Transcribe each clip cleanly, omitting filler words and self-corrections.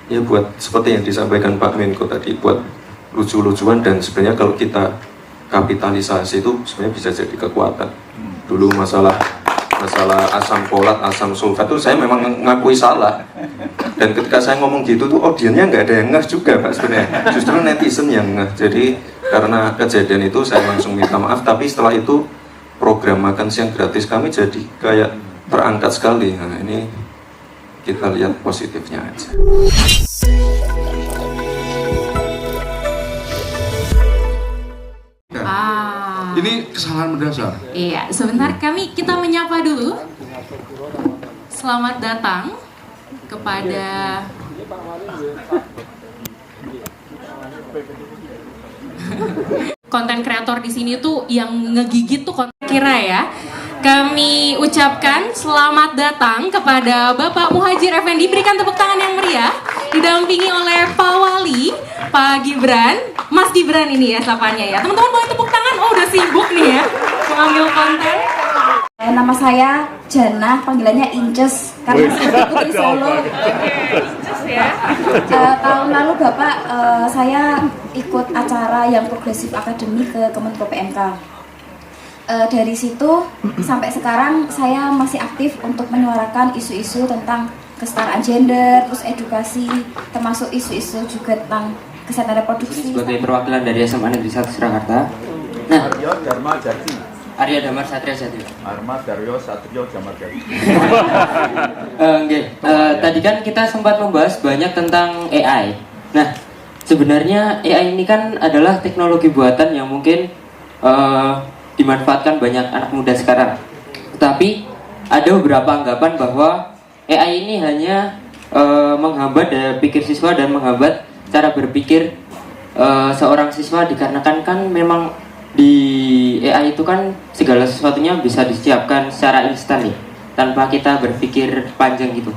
ya buat seperti yang disampaikan Pak Menko tadi, buat lucu-lucuan, dan sebenarnya kalau kita kapitalisasi itu sebenarnya bisa jadi kekuatan. Dulu masalah asam folat, asam sulfat itu saya memang ngakui salah, dan ketika saya ngomong gitu tuh audiennya nggak ada yang ngeh juga Pak sebenarnya, justru netizen yang ngeh. Jadi karena kejadian itu saya langsung minta maaf, tapi setelah itu program makan siang gratis kami jadi kayak terangkat sekali. Nah ini kita lihat positifnya aja. Ini kesalahan mendasar. Iya, sebentar kita menyapa dulu. Selamat datang kepada konten kreator di sini tuh yang ngegigit tuh konten kira ya. Kami ucapkan selamat datang kepada Bapak Muhajir Effendi. Berikan tepuk tangan yang meriah. Didampingi oleh Pak Wali, Pak Gibran, Mas Gibran ini ya sapannya ya. Teman-teman boleh tepuk tangan. Oh udah sibuk nih ya mengambil konten. Nama saya Jana, panggilannya Inces karena sebagai Putri Solo. Tahun lalu Bapak saya ikut acara yang progresif akademi ke Kemenko PMK. Dari situ sampai sekarang saya masih aktif untuk menyuarakan isu-isu tentang kesetaraan gender, terus edukasi, termasuk isu-isu juga tentang kesehatan reproduksi. Sebagai perwakilan dari SMA Negeri 1 Surakarta. Nah, Aryo Dharma Jati. Arya Damar Satria Jati. Arma Daryo Satrio Damar Jati. Tadi kan kita sempat membahas banyak tentang AI. Nah, sebenarnya AI ini kan adalah teknologi buatan yang mungkin dimanfaatkan banyak anak muda sekarang. Tetapi ada beberapa anggapan bahwa AI ini hanya menghambat daya pikir siswa dan menghambat cara berpikir seorang siswa, dikarenakan kan memang di AI itu kan segala sesuatunya bisa disiapkan secara instan nih, tanpa kita berpikir panjang gitu.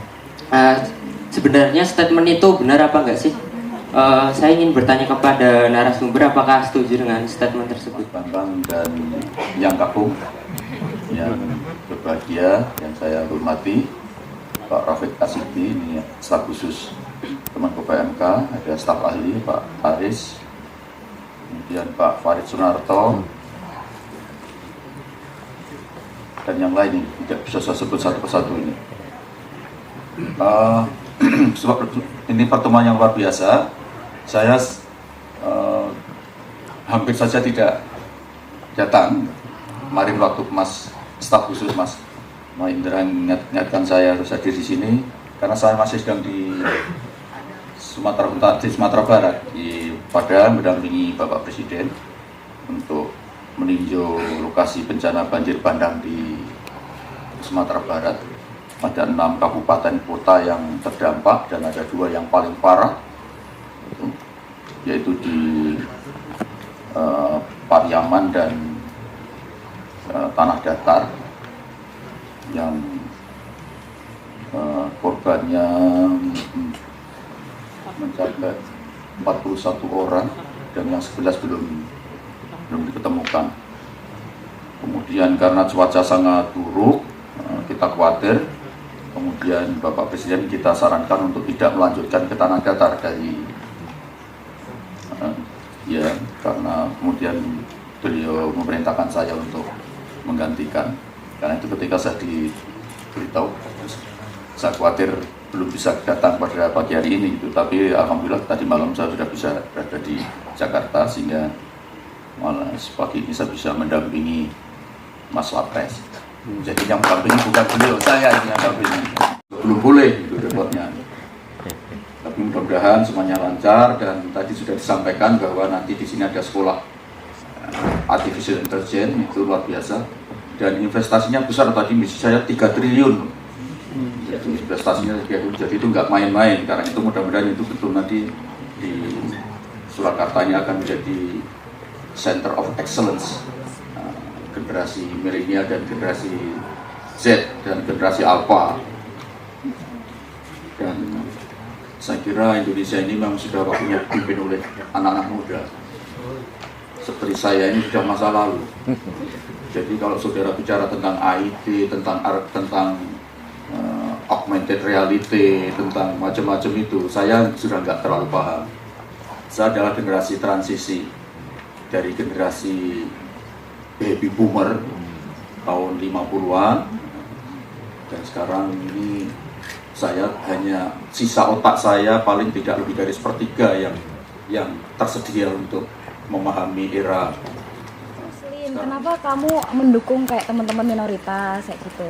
Sebenarnya statement itu benar apa enggak sih? Saya ingin bertanya kepada narasumber, apakah setuju dengan statement tersebut? Bambang dan yang Kapung, yang berbahagia, yang saya hormati, Pak Rafiq Asidi, ini staf khusus Kemenko PMK, ada staf ahli Pak Aris, kemudian Pak Farid Sunarto, dan yang lain tidak bisa saya sebut satu persatu ini. Ini pertemuan yang luar biasa. Saya hampir saja tidak datang kemarin waktu Mas staf khusus Mas Indra mengingatkan saya harus hadir di sini karena saya masih sedang di Sumatera Utara, di Sumatera Barat, di Padang, mendampingi Bapak Presiden untuk meninjau lokasi bencana banjir bandang di Sumatera Barat. Ada 6 kabupaten kota yang terdampak dan ada 2 yang paling parah, yaitu di Pariaman dan Tanah Datar, yang korbannya mencapai 41 orang dan yang 11 belum diketemukan. Kemudian karena cuaca sangat buruk, kita khawatir. Kemudian Bapak Presiden kita sarankan untuk tidak melanjutkan ke Tanah Datar karena kemudian beliau memerintahkan saya untuk menggantikan. Karena itu ketika saya diberitahu, saya khawatir belum bisa datang pada pagi hari ini gitu. Tapi alhamdulillah tadi malam saya sudah bisa berada di Jakarta, sehingga malah pagi ini saya bisa mendampingi Mas Wapres. Jadi yang mendampingi bukan beliau, saya yang mendampingi. Belum boleh gitu reportnya. Tapi mudah-mudahan semuanya lancar, dan tadi sudah disampaikan bahwa nanti di sini ada sekolah artificial intelligence, itu luar biasa. Dan investasinya besar, tadi misi saya 3 triliun. Jadi investasinya jadi itu nggak main-main. Karena itu mudah-mudahan itu betul nanti di Surakarta ini akan menjadi Center of Excellence, generasi milenial dan generasi Z dan generasi Alpha. Dan saya kira Indonesia ini memang sudah waktunya dipimpin oleh anak-anak muda. Seperti saya ini sudah masa lalu. Jadi kalau saudara bicara tentang IT, tentang augmented reality, tentang macam-macam itu, saya sudah nggak terlalu paham. Saya adalah generasi transisi dari generasi baby boomer tahun 50-an, dan sekarang ini saya hanya sisa otak saya paling tidak lebih dari sepertiga yang tersedia untuk memahami era. Kenapa kamu mendukung kayak teman-teman minoritas kayak gitu?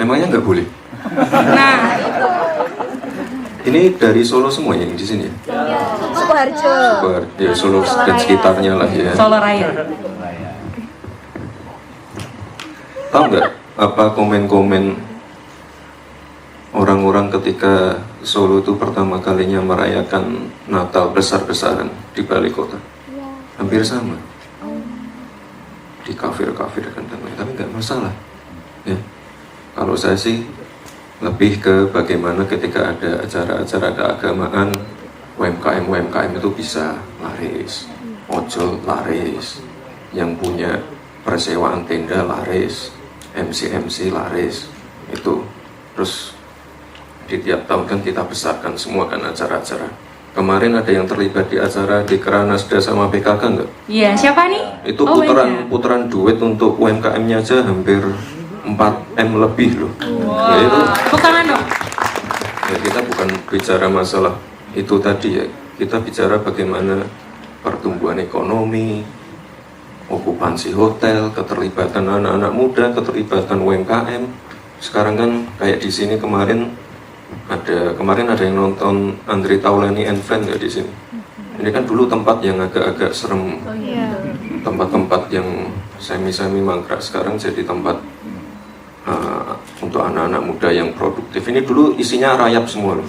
Memangnya nggak boleh? Nah, Ini dari Solo semua yang di sini ya? Sukoharjo. Ya, Solo dan sekitarnya lah ya. Solo Raya. Tahu nggak apa komen-komen orang-orang ketika Solo itu pertama kalinya merayakan Natal besar-besaran di balik kota? Hampir sama. Di kafir-kafirkan dan lain, tapi nggak masalah. Ya. Kalau saya sih lebih ke bagaimana ketika ada acara-acara keagamaan, UMKM itu bisa laris, ojol laris, yang punya persewaan tenda laris, MC laris, itu. Terus di tiap tahun kan kita besarkan semua kan acara-acara. Kemarin ada yang terlibat di acara di Keranasda sama PKK nggak? Iya, siapa nih? Itu Oh, banyak. putaran duit untuk UMKM-nya aja hampir 4M lebih loh. Ya itu. Tepuk tangan dong. Ya kita bukan bicara masalah itu tadi ya. Kita bicara bagaimana pertumbuhan ekonomi, okupansi hotel, keterlibatan anak-anak muda, keterlibatan UMKM. Sekarang kan kayak di sini kemarin ada yang nonton Andre Taulani and Friends ya di sini. Ini kan dulu tempat yang agak-agak serem, tempat-tempat yang semi-semi mangkrak, sekarang jadi tempat untuk anak-anak muda yang produktif. Ini dulu isinya rayap semua loh,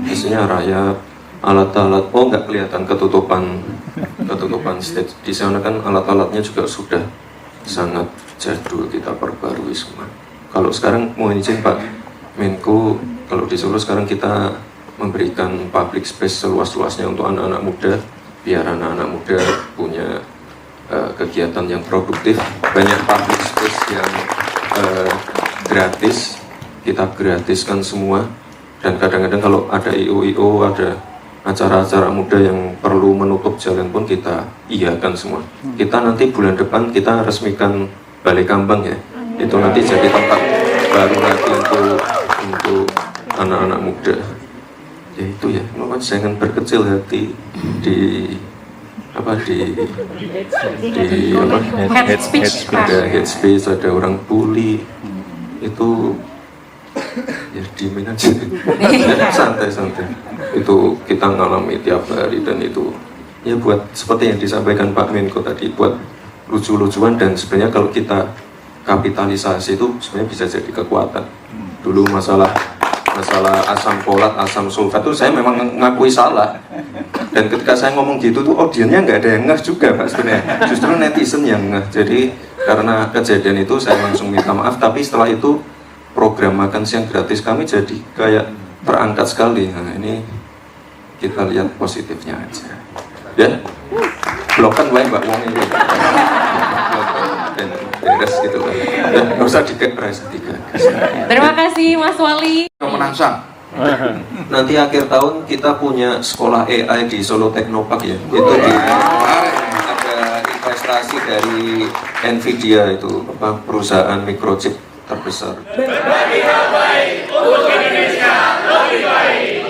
isinya rayap, alat-alat. Oh nggak kelihatan ketutupan stage. Di sana kan alat-alatnya juga sudah sangat jadul, kita perbarui semua. Kalau sekarang mohon izin Pak Menko, kalau di Solo sekarang kita memberikan public space seluas-luasnya untuk anak-anak muda, biar anak-anak muda punya kegiatan yang produktif. Banyak public space yang gratis, kita gratiskan semua. Dan kadang-kadang kalau ada IO, ada acara-acara muda yang perlu menutup jalan pun kita iakan semua. Kita nanti bulan depan kita resmikan Balai Kambang ya, itu nanti jadi tempat baru lagi untuk anak-anak muda. Ya itu ya, jangan berkecil hati di Head speech. ada head speech, ada orang bully, itu ya diemin aja. Santai-santai, itu kita ngalami tiap hari. Dan itu ya buat seperti yang disampaikan Pak Menko tadi, buat lucu-lucuan. Dan sebenarnya kalau kita kapitalisasi itu sebenarnya bisa jadi kekuatan. Dulu masalah asam folat, asam sulfat itu saya memang ngakui salah. Dan ketika saya ngomong gitu tuh audiennya nggak ada yang ngeh juga Pak sebenarnya. Justru netizen yang ngeh. Jadi karena kejadian itu saya langsung minta maaf. Tapi setelah itu program makan siang gratis kami jadi kayak terangkat sekali. Nah ini kita lihat positifnya aja. Ya, blokan wae Mbak Wong ini. Dan beres gitu kan. Ya, nggak usah digagas. Terima kasih Mas Wali. Penangsang. Nanti akhir tahun kita punya sekolah AI di Solo Teknopark ya. Itu ada investasi dari Nvidia, itu apa, perusahaan microchip terbesar. Berbagi hal baik untuk Indonesia lebih baik.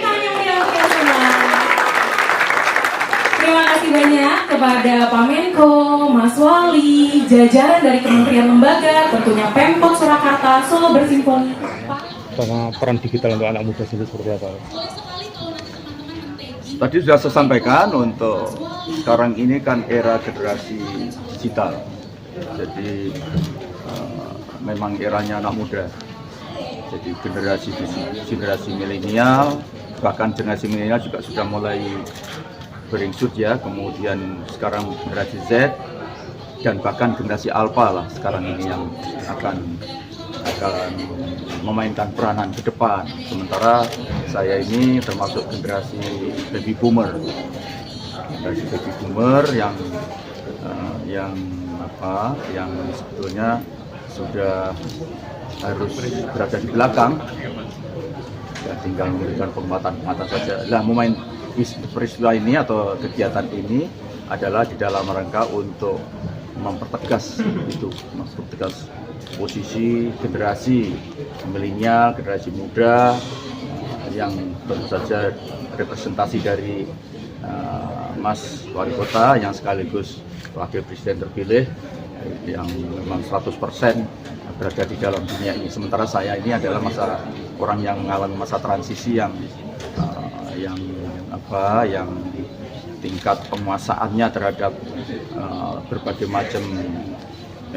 Terima kasih banyak kepada Pak Menko, Mas Wali, jajaran dari Kementerian Lembaga, tentunya Pemkot Surakarta, Solo Bersimponi. Sama peran digital untuk anak muda sendiri seperti apa? Tadi sudah saya sampaikan, untuk sekarang ini kan era generasi digital. Jadi memang eranya anak muda. Jadi generasi milenial, bahkan generasi milenial juga sudah mulai beringsut ya. Kemudian sekarang generasi Z dan bahkan generasi Alpha lah sekarang ini yang akan memainkan peranan ke depan. Sementara saya ini termasuk generasi baby boomer. Generasi baby boomer yang sebetulnya sudah harus berada di belakang, ya tinggal memberikan penguatan-penguatan saja. Nah, peristiwa ini atau kegiatan ini adalah di dalam rangka untuk mempertegas posisi generasi milenial, generasi muda yang tentu saja representasi dari Mas Wali Kota yang sekaligus Wakil Presiden terpilih yang memang 100% berada di dalam dunia ini. Sementara saya ini adalah orang yang mengalami masa transisi yang tingkat penguasaannya terhadap berbagai macam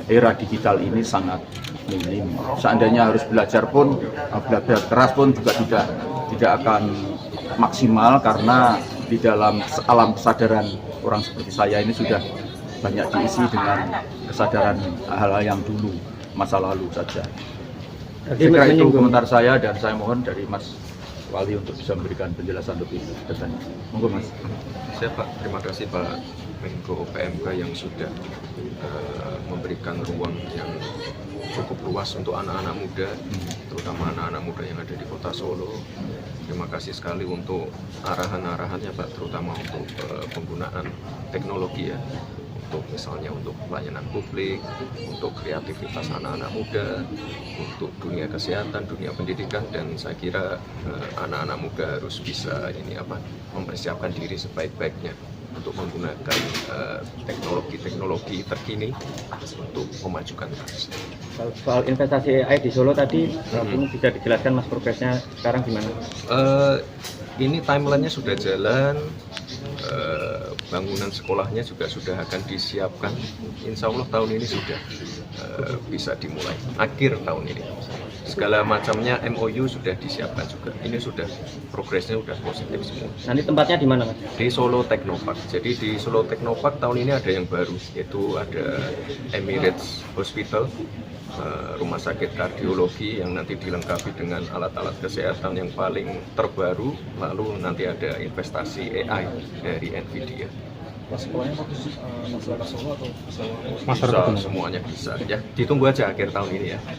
era digital ini sangat minim. Seandainya harus belajar pun, belajar keras pun juga tidak akan maksimal karena di dalam alam kesadaran orang seperti saya ini sudah banyak diisi dengan kesadaran hal-hal yang dulu, masa lalu saja. Saya kira itu komentar saya dan saya mohon dari Mas Wali untuk bisa memberikan penjelasan lebih detail. Monggo Mas. Saya Pak, terima kasih Pak Menko PMK yang sudah memberikan ruang yang cukup luas untuk anak-anak muda, terutama anak-anak muda yang ada di Kota Solo. Terima kasih sekali untuk arahan-arahannya Pak, terutama untuk penggunaan teknologi ya, untuk misalnya untuk pelayanan publik, untuk kreativitas anak-anak muda, untuk dunia kesehatan, dunia pendidikan, dan saya kira anak-anak muda harus bisa mempersiapkan diri sebaik-baiknya untuk menggunakan teknologi terkini untuk memajukan bangsa. Soal investasi AI di Solo tadi, bisa dijelaskan Mas progresnya sekarang gimana? Ini timelinenya sudah jalan, bangunan sekolahnya juga sudah akan disiapkan. Insya Allah tahun ini sudah bisa dimulai, akhir tahun ini. Segala macamnya MOU sudah disiapkan juga. Ini sudah progresnya sudah positif semua. Nanti tempatnya di mana Mas? Di Solo Technopark. Jadi di Solo Technopark tahun ini ada yang baru, yaitu ada Emirates Hospital, rumah sakit kardiologi yang nanti dilengkapi dengan alat-alat kesehatan yang paling terbaru. Lalu nanti ada investasi AI dari Nvidia. Sekolahnya fokus masyarakat Solo atau Bisa, semuanya bisa. Ya, ditunggu aja akhir tahun ini ya.